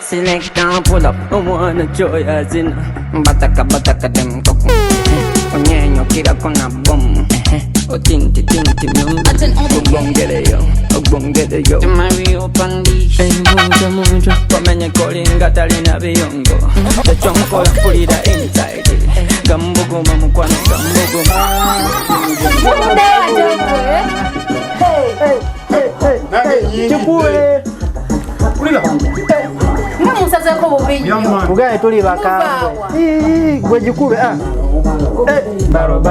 Select and pull up, I wanna joy as in bataka dem koko. Onyenyo kira kona bom. O tinti Ogbongere yo Mario Pandish Muja Kwamenye kolinga talina biyongo Tachonko pulira inside Gambogo mamukwane gambogo Chipule Pulira Nga musazeko bubinyo Bugaye tuli bakamba Gwe jikube Balo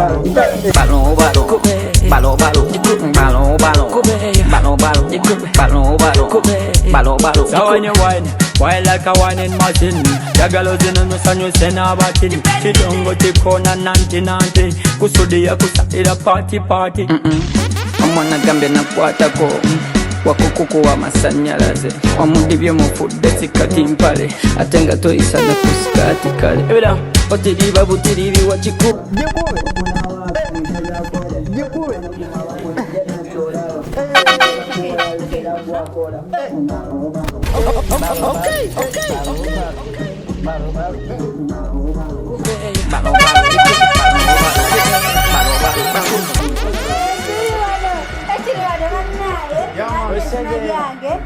So when you whine, whine like a whining machine. The girls in the sun you send her back in. She don't go to corner nanti. Kusudi ya kusatira party. Omwana gambe na kwatako wakukuku wa masanyalaze wamudibye mufudde sikati mpale atenga toyisana kusikati kale ebera otiriba butiribi wakiku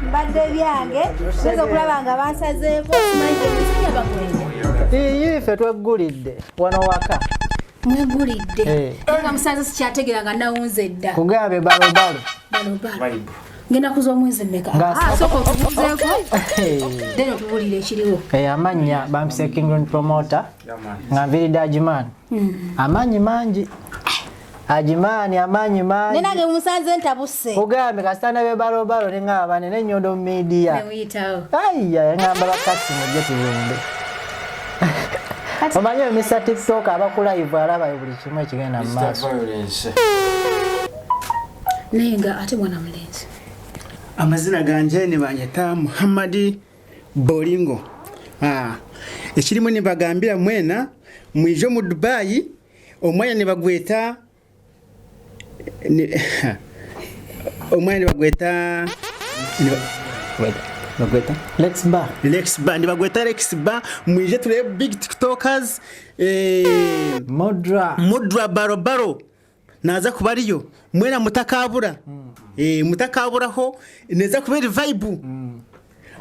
Mbadde byange nzo kulabanga bansazeeko ife tweggulidde wano waka mwegulidde nga musanze sikyategeranga nawunze dda kugambe balo ngenda kuza omwezi mmeka sooka otubuzeeko then otubulire ekiriwo amannya bampise King promoter nga nviridde Ajimani amanyi mangi Ajimani amanyi mangi nenange musanze ntabuse kugambe kasitana be balo nengaba ne Nyondo Media nemuyitawo ayya ngamba bakasi mujje tulumbe omanyi Mr. TikTok abakulayivu alaba buli kimu ekigenda mu maaso naye nga ate mwana mulenzi amazina ganje ni banyeta Muhammadi Bolingo ekirimu ni bagambira mwena mwijo mu Dubai omwanya ni bagweta omwanya ni bagweta Lex Bar ni bagweta Lex Bar mwije tule big tiktokers Mudra Balo naza kubariyo mwena mutakabura mutakaburaho neza kubera vibe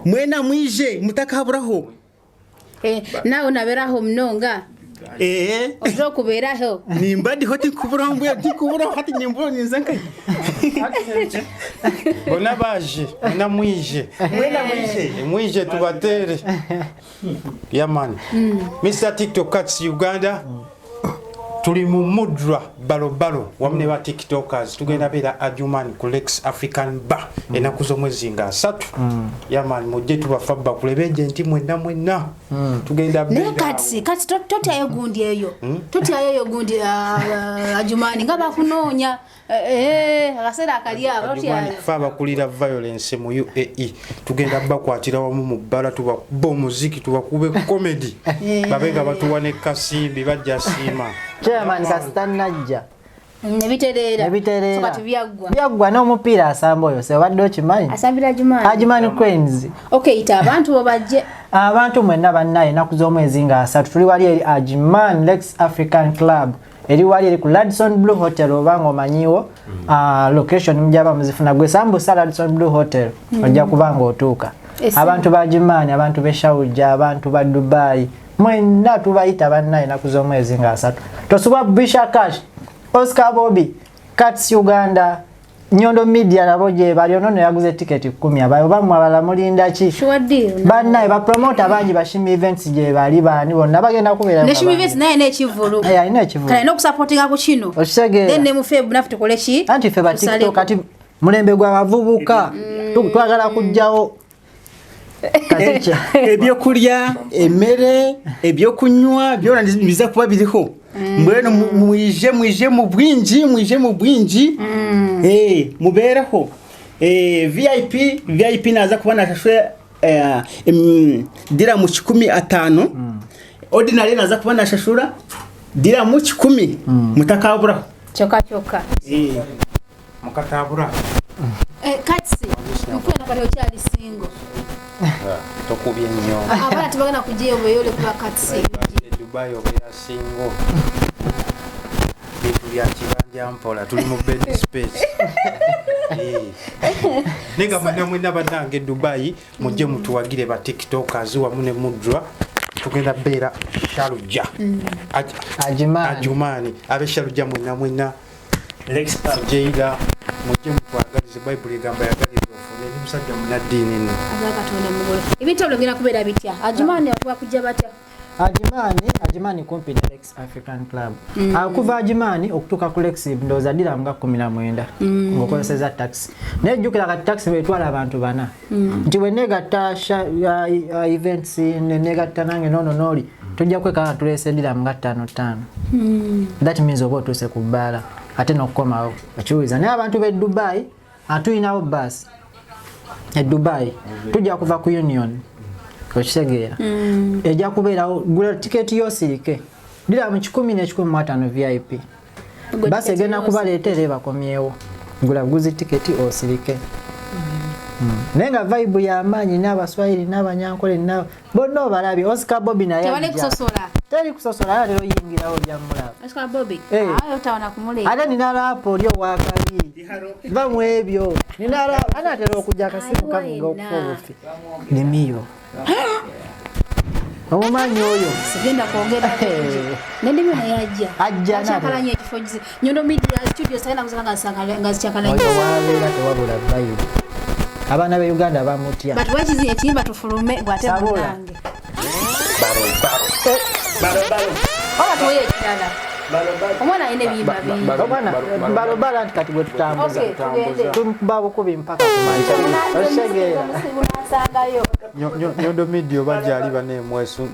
mwena mwije mutakaburaho nawe naberaho mnonga ojo kuberaho nimbadi hoti kubura mbwe dikubura hati nimburo ninzankai bona baje na mwije mwije tubatere yamani Mr. TikTok Cats Uganda tuli mu Mudra Balo wamne ba TikTokers tugenda bera Ajumani ku Lex African Bar enakuzo mwezi nga 3 yamani mujje tubafabba kulebeje nti mwenna tugenda bera kati toti ayo gundi eyo toti ayo gundi Ajumani ngaba kunonya akasera akaliya toti ayo faba kulira violence mu UAE tugenda bakwatira wamu mu bala tuba muziki tubakube comedy babega batuwane kasimbi bajja sima chairman kastanajja nebiterera sokati byagwa n'omupiira asamba oyo sebadde okimanyi asambira Ajimani Queens ita abantu babajje abantu mwenna bannaye enaku z'omwezi nga 3 tuli wali eri Ajimani Lex African Club eri wali eri ku Radisson Blue Hotel obanga omanyiwo location mujaba muzifuna gwe sambusa Radisson Blue Hotel ojja kubanga otuuka abantu ba Ajimani abantu b'eshawuja abantu ba Dubai mwenna tubayita bannaye enaku z'omwezi nga 3 tosuba Bisha Cash Oscar Bobby Cats Uganda Nyondo Media nabo je bali ono yaguze ticket 10 abayo bamwe abalamulinda ki bannaye ba promoter bangi bashimi events je bali bani bonna bagenda kubera ne shimi events naye ne kivulu ine kivulu kale no supportinga ku kino then ne mu Feb nafu tukole ki anti Feb TikTok ati mulembe gwa bavubuka twagala kujjawo ebyokulya emmere ebyokunywa byona biza kuba biriho mbweno mwije mu bwingi muberaho VIP naza kuba nashashwe dira mu 15 ordinary naza kuba nashashura dira mu 10 mutakabura choka mukatabura katsi mkwena kali okyali single tokubye nnyo abana tebagenda kujjayo bweyole kuba katsi Dubai obeera singo bintu bya kibanja mpola tuli mu bed space nenga mwena bannange Dubai mujje mutuwagire ba tiktokers wamu ne Mudra tugenda beera Sharujah Ajumani abe Sharujah mwena Lex Jeida mujje mutwagalize Bible egamba yagaliza ofune ni musajja munaddiini nno abakatonda mugole ebintu byogera kubeera bitya Ajumani akuba kujja batya Ajimani kumpi na Lex African Club. Kuva Ajimani okutuka ku Lex ndoza dira mga 19 ngokozesa taxi. Nejjukira ka taxi betwala abantu bana. Nti we negatta events ne negatta nange nono noli. Tujja kweka tulese dira mga 5. That means obo tuse kubala ate nokomawo. Achuiza ne abantu be Dubai atuyinawo bus. E Dubai tujja kuva ku Union. Okisegeera ejja kubeera gula tiketi yosirike dira mu 10 VIP basi egenda kubaleetera ebakomyewo gula guzi tiketi osirike nenga vibe ya amaanyi n'abaswahili n'abanyankole bonna balabye Oscar Bobby naye teri kusosola lero yingirawo bya mulaba Oscar Bobby ayo tawana kumule ate nina rapo olyo wakabi bamu ebyo nina rapo anatera okujja akasimu kavuga okufobufi nimiyo omumanyi oyo sigenda kwogera nendimi nayajja ajja nakalanye ekifojize Nyondo Media Studio sayina kuzanga ngazichakalanye oyo wabera tewabula bayibu abana be Uganda bamutya but wachizi etimba tufulume gwate munange Balo oba tuwe ekirala omwana ine bimba bimba omwana balo anti kati bwe tutambuza tumbawo kubi mpaka kumanyi osegeera Nyondo Media bajali bane mwesu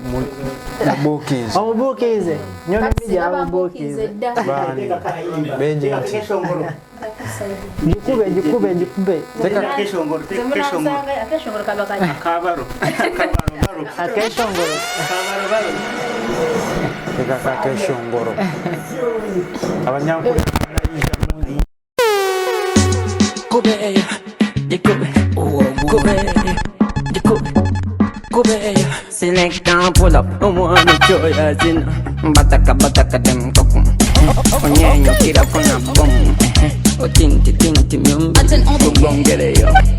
bookings omubuukize Nyondo Media amubuukize bani benje jikube Akeshongoro kabaro teka akeshongoro abanyankole Kube select and pull up no wanna joy as in bataka dem kokum onyenyo kira kona bom tinti myumbi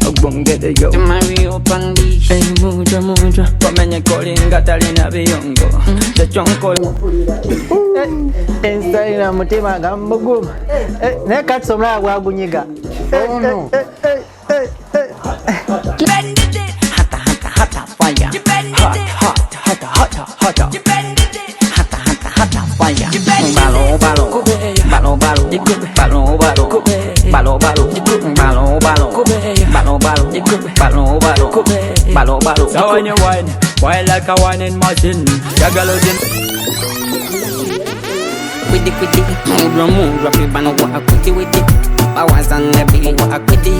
ogbongere yo Mario Pandi Mudra komenye kolinga talina biyongo techonkolo ensayina mutima gambuguma ne katsomla bwagunyiga ono hata fire hata fire balo so when you wine like a whining machine jagalozin with the move drop it bano wa akuti with it powers and the big wa akuti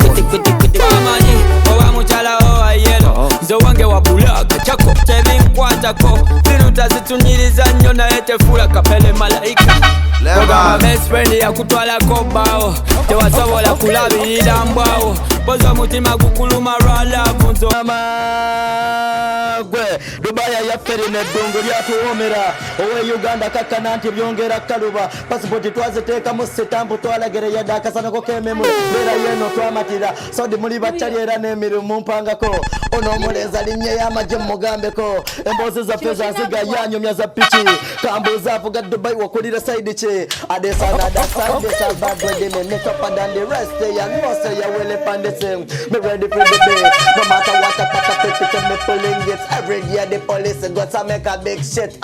with mani owa muchala owa yelo zo wange wa bulaga chako tevinkwatako viruta zitunyiriza nnyo naye tefula kapele malaika ogamba best friend yakutwala kobao tewasobola kulabirira mbwawo boza mutima gukuluma lwalavu nzomagwe Dubaya yafere neddungu lyatuwomera owe Uganda kakana nti byongera kaluba passport twaziteeka mu setambu twalagere yadda akasanako kememu beera yeno twamatira sodi muli bakyali era n'emirimu mpangako ono omulenzi alinnye y'amagye mugambeko emboozi zaffe zansiga yanyumya za piki kambuuza avuga Dubai wakulira saidi ki me ready for the day no matter what I pack up it me pulling it every year the police got to make a big shit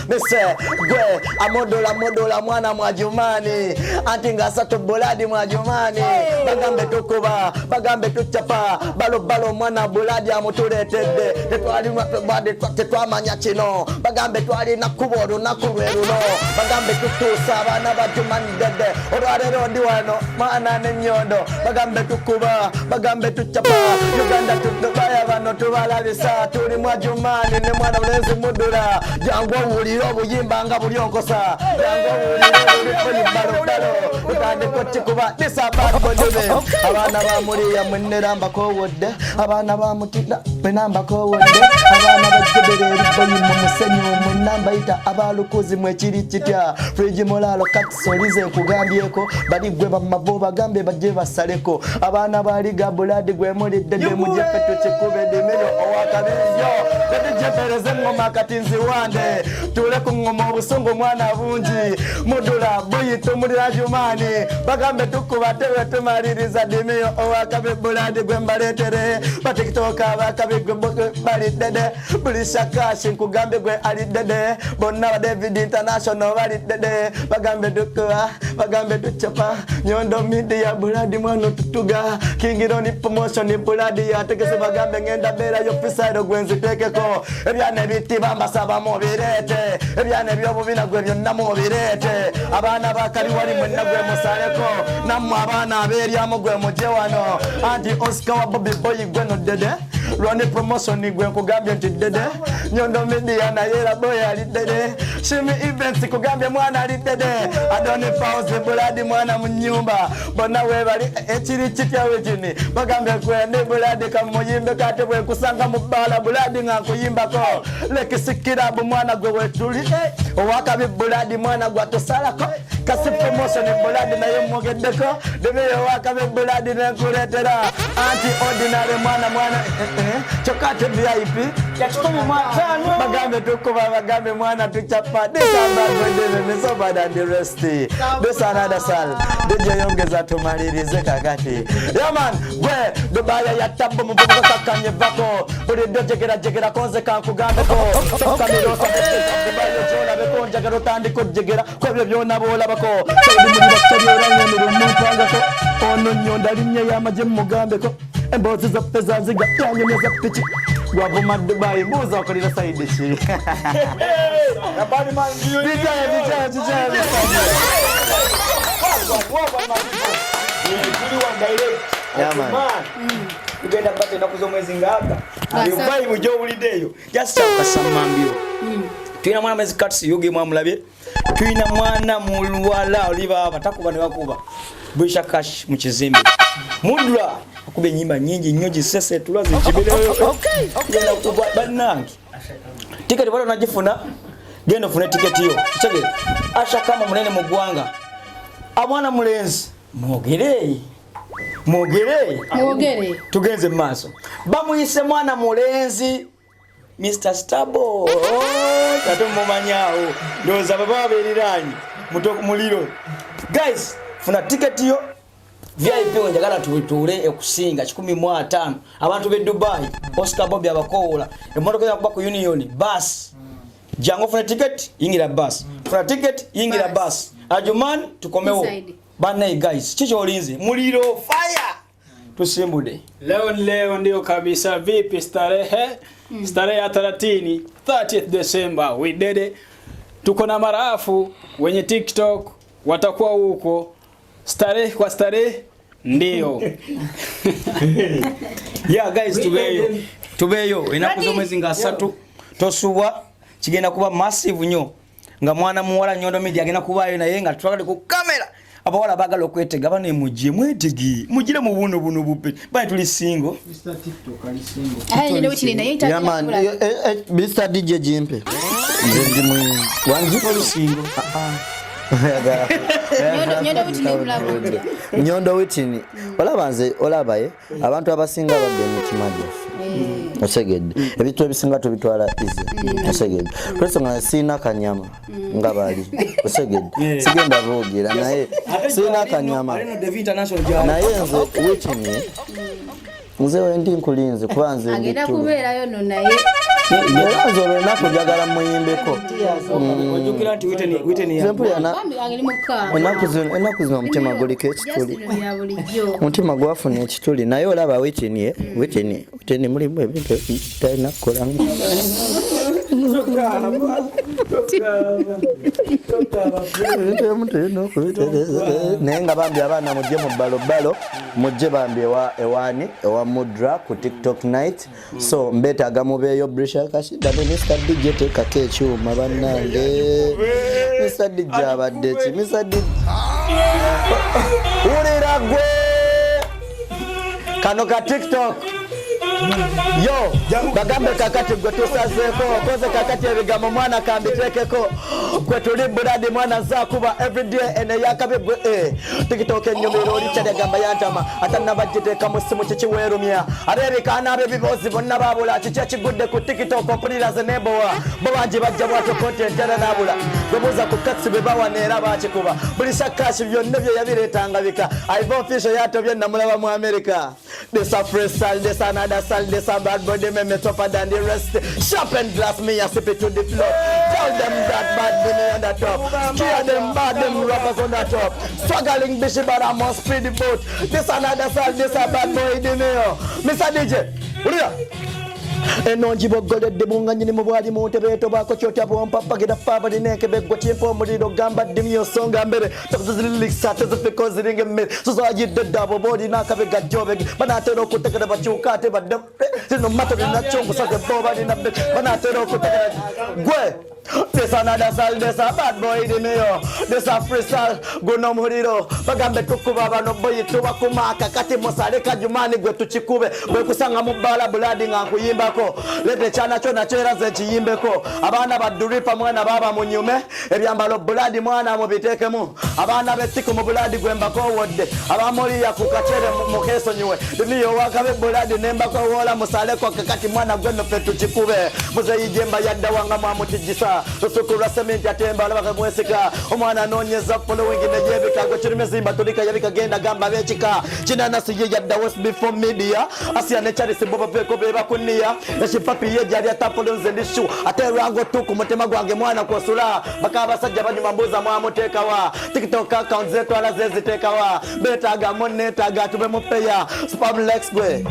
me say gwe amodola mwana mwajumani antinga sato boladi mwajumani bagambe tukuba bagambe tuchapa balo mwana boladi amutuletedde tetwali bade tetwamanya kino bagambe twalina kuba olunaku lwe luno bagambe tutuusa abaana batumanidde olwaleero ndi wano mwana ne Nyondo bagambe tukuba bagambe tucapa Uganda tutubaya bano tubalabisa tuli Mwajumaani ne mwana mulenzi Mudra jangu owulira obuyimba nga buli onkosa jangu owulira Balo utandika okikuba disabadodebe abaana bamuliya mwenerambako wodde abaana bamutira mwenambako wodde abaana bajjebera eriboyi mu musenyu mwenamba yita abalukuzi mwekiri kitya friji molalo katisolize nkugambyeko bali gwe bamavo bagambe bajje basaleko abaana bali gabuladi gwe mulidde de mujepe tukikube demero owakabizyo tetujepereze ngoma katinzi wande tule ku ngoma obusungu mwana bungi Mudra buyito muri Ajumani bagambe tukuba tewe tumaliriza demero owakabe buladi gwe mbaletere batikitoka abakabi gwe bali dede bulishakashi nkugambe gwe ali dede bonna ba David International bali dede bagambe dukuba bagambe tuchapa Nyondo Media buladi mwana tutuga Kingironi promotion buladi yategese bagambe ngenda bera yo pisado gwenzi tekeko ebyane biti bambasaba mu birete ebyane byo bubina gwe byonna mu birete abaana bakali wali mwenna gwe musaleko namwe abaana aberya mu gwe muje wano anti Oscar wa Bobby Boy gwe no dede Rwani promotion gwe nkugambye nti dede Nyondo Media na yera boy ali dede Shimi events kugambye mwana ali dede Adoni pause buladi mwana mu nyumba bona we bali ekiri kitya wetini bagambye kwende buladi kamuyimbe kate bwe kusanga mu bala buladi nga kuyimbako lekisikira bu mwana gwe wetuli owakabi buladi mwana gwa tosalako kasi promotion buladi naye mugeddeko debe owakabi buladi ne kuletera anti ordinary mwana chokate VIP yakitomo matano bagambe tukuba bagambe mwana tuchapa desamba gwendele mesoba than the rest this another sal DJ yongeza tumalirize kakati yeah man gwe dobaya yatambo mubuko kakanye bako buri dojegera konze kankugambe ko kamiro sabete bayo jona bekonja garotandi kujegera kwebyo byona bola bako kandi muri bakyeranye muri mpanga ko ono Nyondo linye yamaje mugambe ko embozi za pesa ziga yanyemeza pichi wavuma Dubai mbuza wakolira saidi shi nabani mangiyo vijaya ugenda bate nakuzo mwezi ngaka Dubai mujo ulideyo just akasamambio tuina mwana mwezi katsi yuge mwamulabye tuina mwana mulwala oliva abatakuba ne bakuba bisha cash mu kizimbe Mudra akube nyimba nyingi nyoji sese tulazi chibileyo okay genda kuba banangi tiketi bado najifuna genda funa tiketi yo chege asha kama munene mugwanga abwana mulenzi mogere tugenze maso bamuyise mwana mulenzi Mr. Stabo tato mumanyao ndoza baba berirani mutoku muliro guys funa tiketi yo VIP njagala tuwitule ekusinga 15 abantu be Dubai Oscar Bobby abakola emotoka yakuba ku Union bus jango funa ticket ingira bus funa ticket ingira bus Ajuman tukomewo bana guys chicho olinze muliro fire tusimbude leo ndio kabisa vipi starehe starehe ya 30th December we did it tuko na marafu wenye TikTok watakuwa huko starehe kwa starehe ndio yeah guys tubeyo inakuzo mwezi nga 3 tosuwa kigenda kuba massive nyo nga mwana muwala Nyondo Media agenda kubayo na yenga twakale ku kamera abawala bagala okwetega bane mujje mwetegi mujire mu buno bupe bane tuli single Mr. TikTok ali single Nyondo witini na yita yeah man Mr. DJ Jimpe ndio mwe wangi tuli single Nyondo witini olabaye abantu abasinga badde mu kimaje osegedde ebitu ebisinga tubitwala izi osegedde preso nga sina kanyama nga bali osegedde sigenda bogera naye sina kanyama naye nze witini nze wendi nkulinze kubanze agenda kubeerayo no naye Nyondo lona kujagala muyimbeko ojukira nti witeni ya enakuzina mutima gulike ekituli mutima gwafuna ekituli naye olaba witeni mulimu ebintu talina kukola Nenga bambi abana mujje mu Balo mujje bambi ewa Mudra ku TikTok night. So mbeta agamubeyo Brisha Kashida Mr. DJ teka kekyuma bannange. Mr. DJ abadde ki Mr. DJ Urira gwe kano ka TikTok yo bagambe kakati gwe tusazeeko koze kakati ebigambo mwana kambitekeko gwe tuli buladi mwana zakuba everyday ene yakabe gwe TikTok enyumiro olikyali agamba yantama ate nabagiteeka mu ssimu kikiweerumya abeebikaana abebibozi bonna baabula kiki ekigudde ku TikTok ompulira ze nebowa bo bangi bajja bwatyo content era naabula bebuuza ku katsi be bawana era bakikuba buli shakashi byonna bye yabireetanga bika Ivan Fisher yatobye namulaba mu America. This a freestyle, this another style, this a bad boy, they make me tougher than the rest. Sharpen glass, me a sip it to the floor. Tell them that bad me on the top. Scare them bad, them rappers on the top. Struggling bishop, but I must speed the boat. This another style, this a bad boy, the mayor. Mr. DJ, what are you? Enonji bogole de bunganyini mu bwali mu tebeto bako kyotya bompa pagida faba dineke begwa chimpo muliro gamba dimyo songa mbere tazilisa tazifiko ziringe mbere sozaji de double body nakabega jobe banatero kutekera bachukate badde sino mato na chongo sake boba dina banatero kutekera gwe. This another style, this a bad boy the mayor. This a freestyle, go no muriro. Bagambe tukuba bano boy tuba kumaka kati musale kajumani gwe tuchikube. Gwe kusanga mubala buladi nga kuyimbako. Lete chana chona chera ze chiyimbeko. Abana baduripa mwana baba munyume. Ebyambalo buladi mwana mubitekemu. Abana betiku mu buladi gwembako wodde. Abamoli ya kukachere mukeso nyuwe. Dimiyo wakabe buladi nembako wola musale kwa kakati mwana gwe no fetu chikube. Muze yijemba yadda wanga mwamutijisa. Rusukura sementi atemba labaka mwesika omwana nonyeza following ne yebika chirime zimba tulika yabika genda gamba bechika china nasiye yadda was before media asia ne chari simboba peko beba kunia na shipapi ye jari atapolonze ndishu aterango tuku mutema gwange mwana kwa sura bakaba sajja banyuma mbuza mwamuteka wa TikTok account zetu ala zeziteka wa betaga monetaga tube mupeya spam lex gwe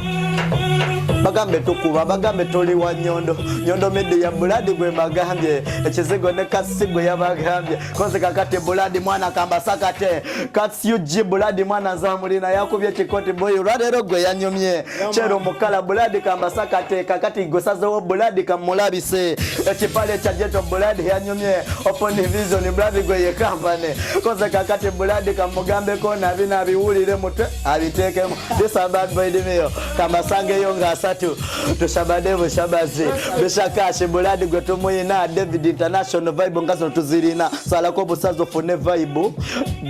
bagambe tukuba bagambe toli wa Nyondo Media buladi gwe bagambye ekizigo ne kasigwe yabagambye konse kakate buladi mwana kamba sakate katsi uji buladi mwana zamulina yakubye kikoti boy radero gwe yanyumye chero mukala buladi kamba sakate kakati gosazo wo buladi kamulabise ekipale cha jeto buladi yanyumye open vision buladi gwe ye kampane konse kakate buladi kamugambe ko na bina biwulire mutwe abitekemo this bad boy dimeo kamba sange yonga tu tushabadebo shabazi beshakashi buladi gwe tumuyina David International vibe ngazo tuzirina sala ko busazo fone vibe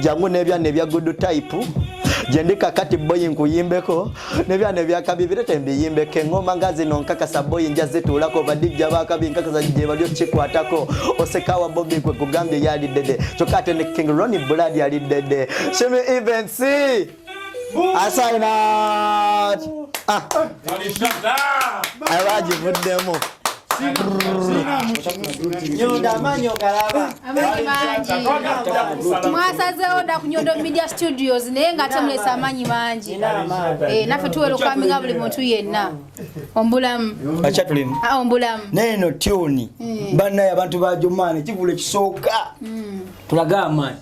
jangu nebya good type jendika kati boy nkuyimbeko nebya kabibire tembi yimbeke ngoma ngazi nonkaka saboy njaze tulako badijja bakabi nkaka za jije balyo chikwatako osekawa Bobby kwe kugambye yali dede chokate ne King Ronnie buladi yali dede sheme even see assign out awaji mudemo Nyondo manyo kalaba mwasazeho da ku Nyondo Media Studios naye nga temulesa amanyi mangi naffe tuwera okwaminga buli muntu yenna ombulamu acha tulimu ombulamu neno tioni bannaye abantu ba Jomani kivule kisooka tulaga amaanyi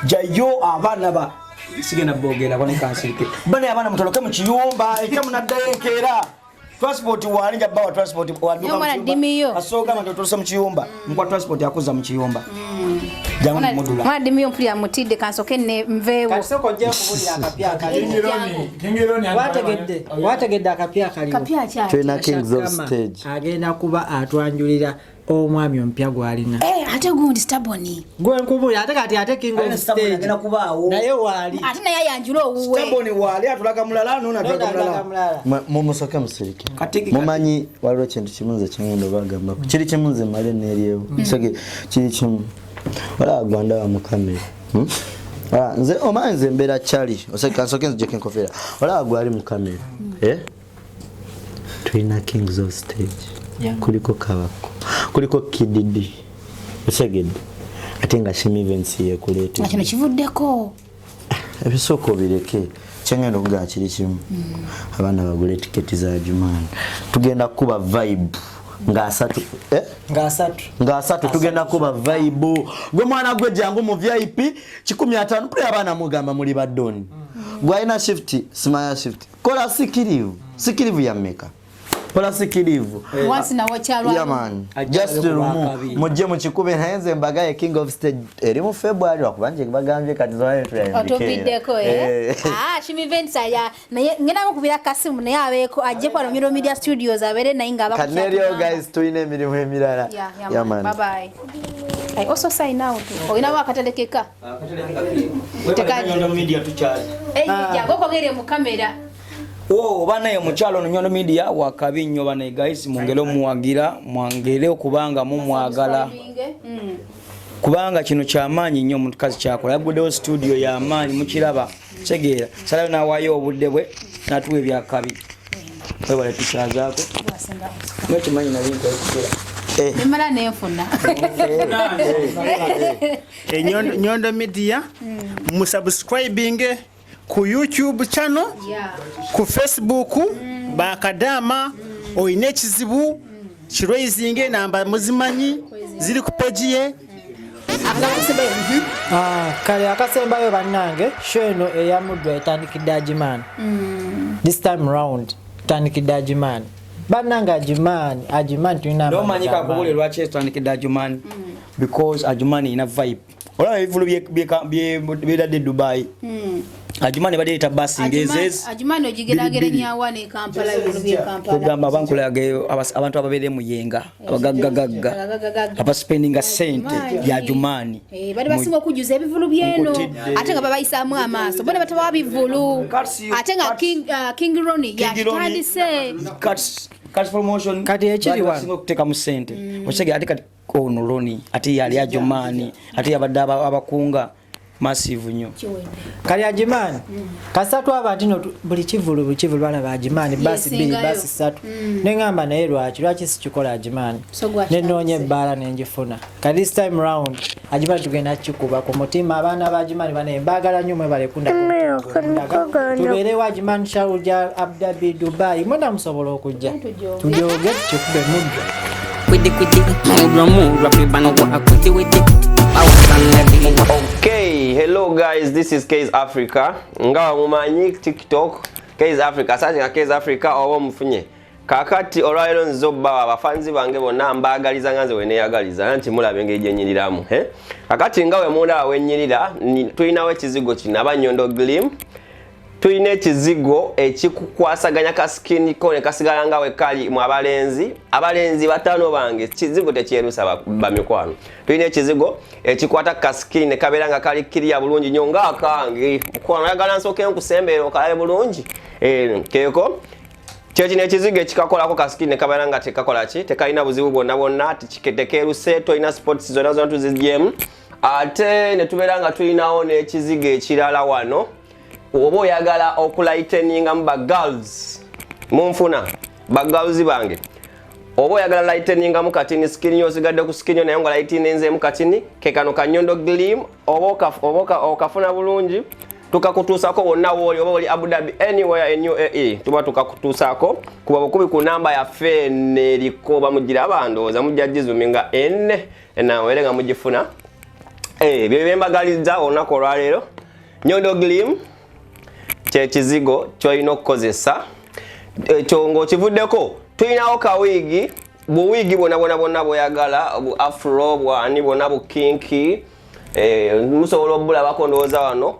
jayo abaana ba sigena bogera bone kansike bane abana mutoloke mu kiyumba ekamu naddenkera transport walinja bawa transport waduka asoga matotolose mu kiyumba mukwa transport yakuza mu kiyumba jangu Mudra mwana dimiyo mpulira mutidde kansoke ne mveewo kasoko je kubulira akapya kingironi wategedde akapya kali Twina Kings of Stage agenda kuba atwanjulira omwami ompya gwalina ate gundi staboni gwe nkubulira ate King of Stage agenda kubaawo naye wali ate naye ayanjula owuwe staboni wali atulaga mulala nuna atulaga mulala mumusoke musirike mumanyi waliwo ekintu kimunze kingendo bagamba kiri kimunze male neryewo soke kiri kimu wala agwanda wa mukamera nze omanze mbera chali oseka nsoke nje kenkofera wala agwali mukamera Twina Kings of Stage kuliko kabako kuliko kididi osegede atenga shimi events ye kulete nakino kivuddeko ebisoko bireke kyengendo kuga kiri kimu abana bagule tiketi za Jumani tugenda kuba vibe nga asatu tugenda kuba vibe gwe mwana gwe jangu mu VIP 15 pre abana mugamba muri badoni gwe ina shift smile shift kola sikirivu ya meka kola sikirivu once na wachalwa yeah man just mujje mu kikube nayenze mbagaye king of stage eri mu February wakubanje bagambye kati zo otobideko shimi events aya ngena mukubira kasimu naye abeko ajje kwa Nyondo Media Studios abere naye ngaba Kanerio guys tuine emirimu emirala yeah man bye bye I also sign out oyina wakatalekeka Nyondo Media tuchali jango kogere mu kamera bana ye mukyalo Nyondo Media wakabi nnyo bana guys mungelo muwagira mwangere okubanga mu mwagala kubanga kino kyamaanyi nnyo mukazi kyakola yaguddewo studio y'amaanyi mukiraba tegeera salayo nawayo obudde bwe natuwe byakabi webale tukyazaako nekimanyi nabintu ekukira nimala nenfuna Nyondo Media musubscribing ku YouTube channel ku Facebook bakadama oyine kizibu kiraisinge namba muzimanyi ziri ku page ye kale akasembayo bannange sheno eya Mudra etandikidde Ajimani this time round etandikidde Ajimani bannange Ajimani tulina nomanyika kubule lwaki etandikidde Ajimani because Ajimani ina vibe olaba ebivulu byedadde Dubai Ajimani badde eta basi ngezezi Ajimani ojigeragere wane Kampala ibulu bye Kampala kugamba bankulage abantu ababere muyenga abagaggaga aba spending a cent ya Ajimani bali basinga okujuza ebivulu byeno ate nga babayisaamu amaaso bona batawa bivulu ate nga King Ronnie ya tandise cuts promotion kati ekiri wano basinga okuteka mu sente ochege ate kati ono Ronnie ate yali Ajimani ate yabadde abakunga massive nnyo kali Ajimani kasatu abatino buli kivulu balaba Ajimani basi basi satu nengamba naye lwaki sikikola Ajimani nenonye ebbala nenjifuna kali this time round Ajimani tugenda kikuba ku mutima abaana ba Ajimani bane mbagala nnyo mwe balekunda tuberewo Ajimani Sharjah Abu Dhabi Dubai mwenda musobola okujja tudyoge kikube Mudra Okay, hello guys, this is Case Africa. Ngawa mumanyi TikTok Case Africa. Sasa nga Case Africa owo mfunye. Kakati olwairo nzoba abafanzi bange bonna mbagaliza nganze weneyagaliza nti mulabe ngeje nyiriramu, Kakati ngawe munda wenyirira tulinawe kizigo kina abanyondo glim. Tuine ekizigo ekikukwasaganya ka skin kone kasigala ngawe kali mu abalenzi batano bange kizigo tekyerusa bamikwano tuine ekizigo ekikwata ka skin kabera nga kali kiriya bulungi nnyo nga akange mukwano yagala nsoke nkusembera okalabe bulungi keko kyekino ekizigo ekikakolako ka skin kabera nga tekakola ki tekalina buzibu bwonna tikitekeruse toina sports zonna tuzijemu ate ne tubeera nga tulinawo n'ekizigo ekirala wano obo oyagala okulighteninga mba girls munfuna ba girls bange obo oyagala lighteninga mu katini skin yo sigadde ku skin yo naye ngo lighteninze mu katini kekano kanyondo glim obo okafuna bulungi tukakutusako wonna woli obo oli Abu Dhabi anywhere in UAE tuba tukakutusako kuba bukubi ku namba ya fene likoba mugira abandoza mujjajizuminga enne nawerenga mujifuna bye bembagaliza onako lwalero Nyondo glim kizigo kyolina okukozesa ekyo kivuddeko tulinawo kawigi buwigi bwona bweyagala bu afro bwani bwona bu kinki musobola obulabako ndowooza wano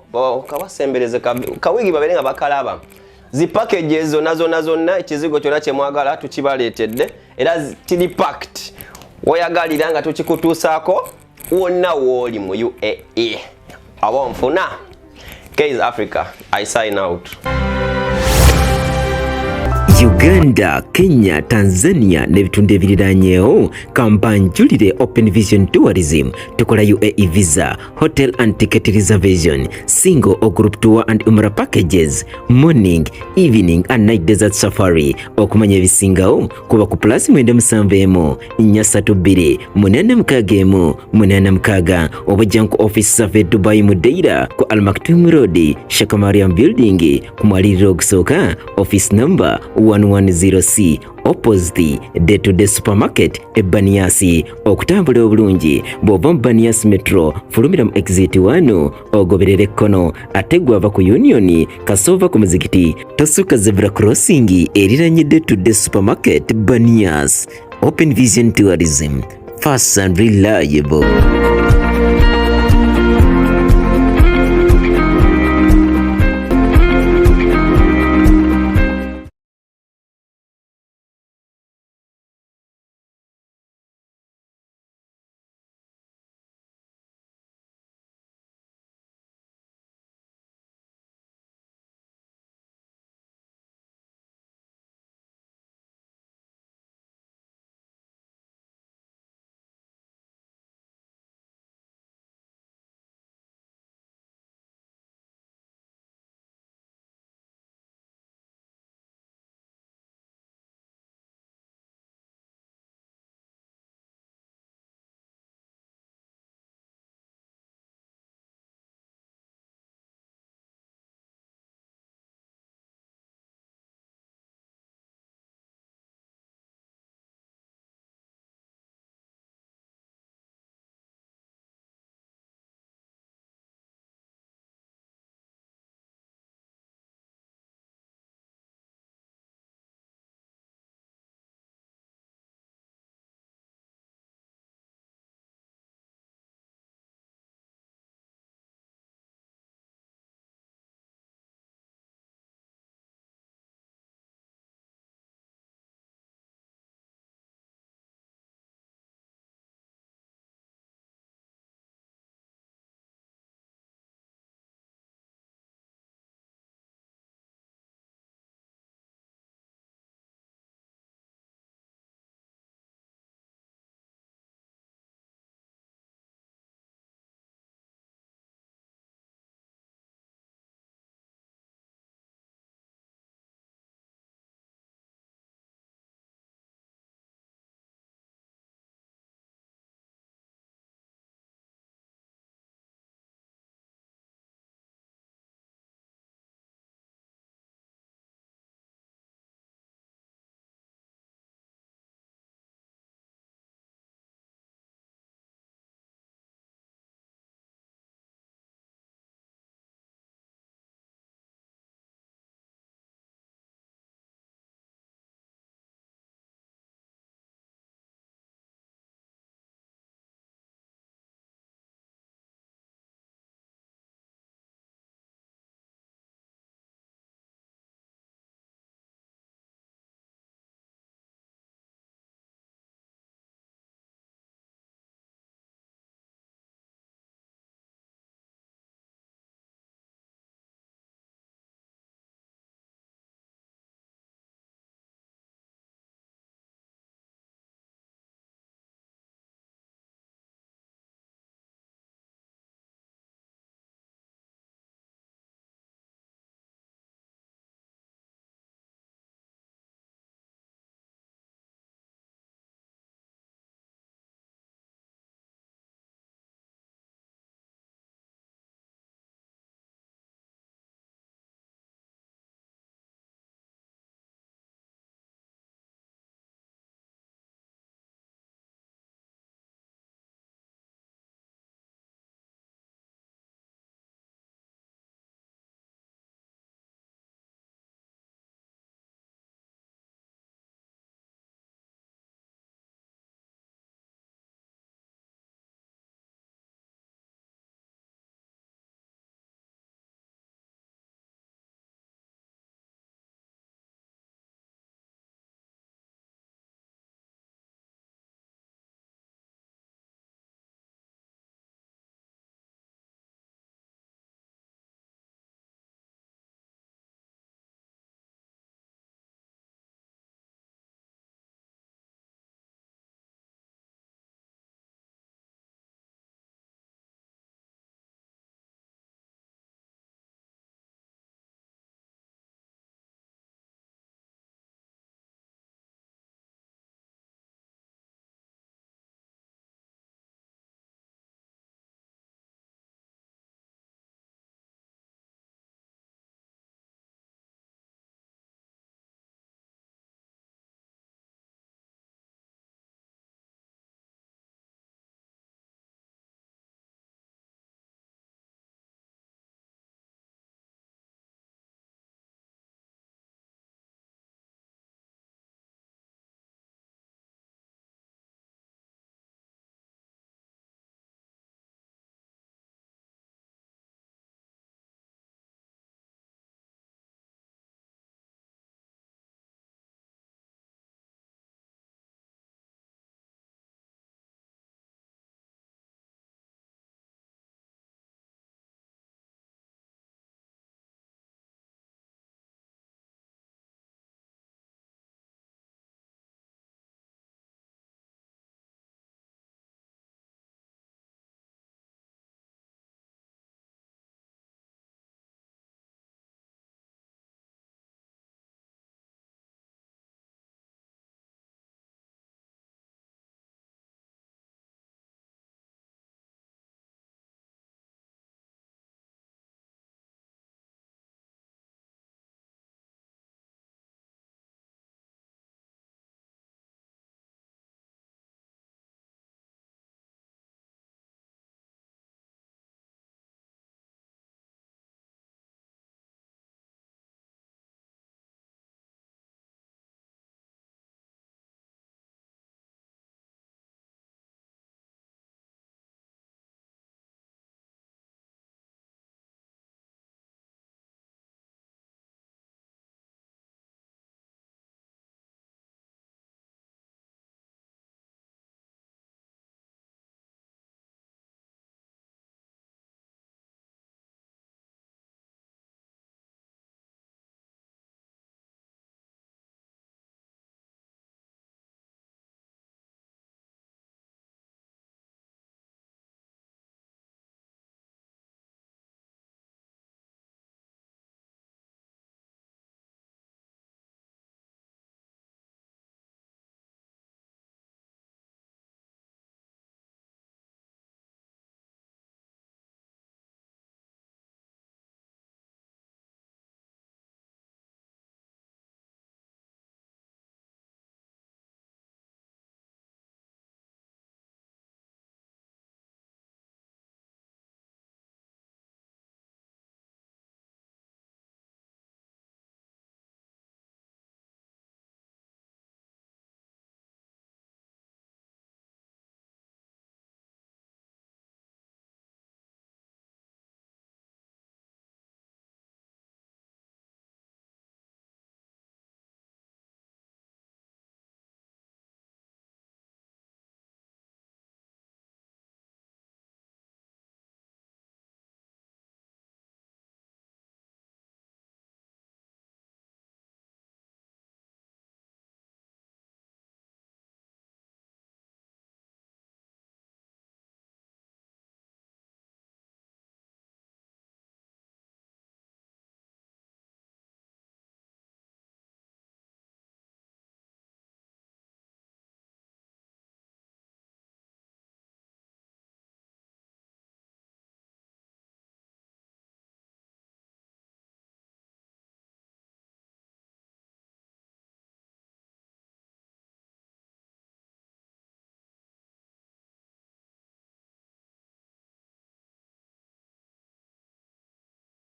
kabasembereze kawigi babere nga bakalaba zi packages zonna ekizigo kyonna kyemwagala tukibaleetedde era tiri packed woyagalira nga tukikutuusaako wonna wooli mu UAE abo nfuna Case Africa, I sign out. Uganda, Kenya, Tanzania n'ebitundu ebiriranyeewo kampanjulire Open Vision Tourism tukola UAE visa, hotel and ticket reservation, single or group tour and umrah packages, morning, evening and night desert safari. Okumanya ebisingawo kuba ku plus 97 432 861 886 obujjanku office save Dubai Mudeira ku Al Maktoum Road, Sheikh Mariam Building ku mwaliriro okusooka office number 110C opposite Day to Day Supermarket Banias. Okutambula obulungi bw'ova mu Banias Metro fulumira mu exit 1 ogoberera ekkono ate gwava ku Union kasova ku muzikiti tosuka zebra crossing eriranye Day to Day Supermarket Banias. Open Vision Tourism, fast and reliable.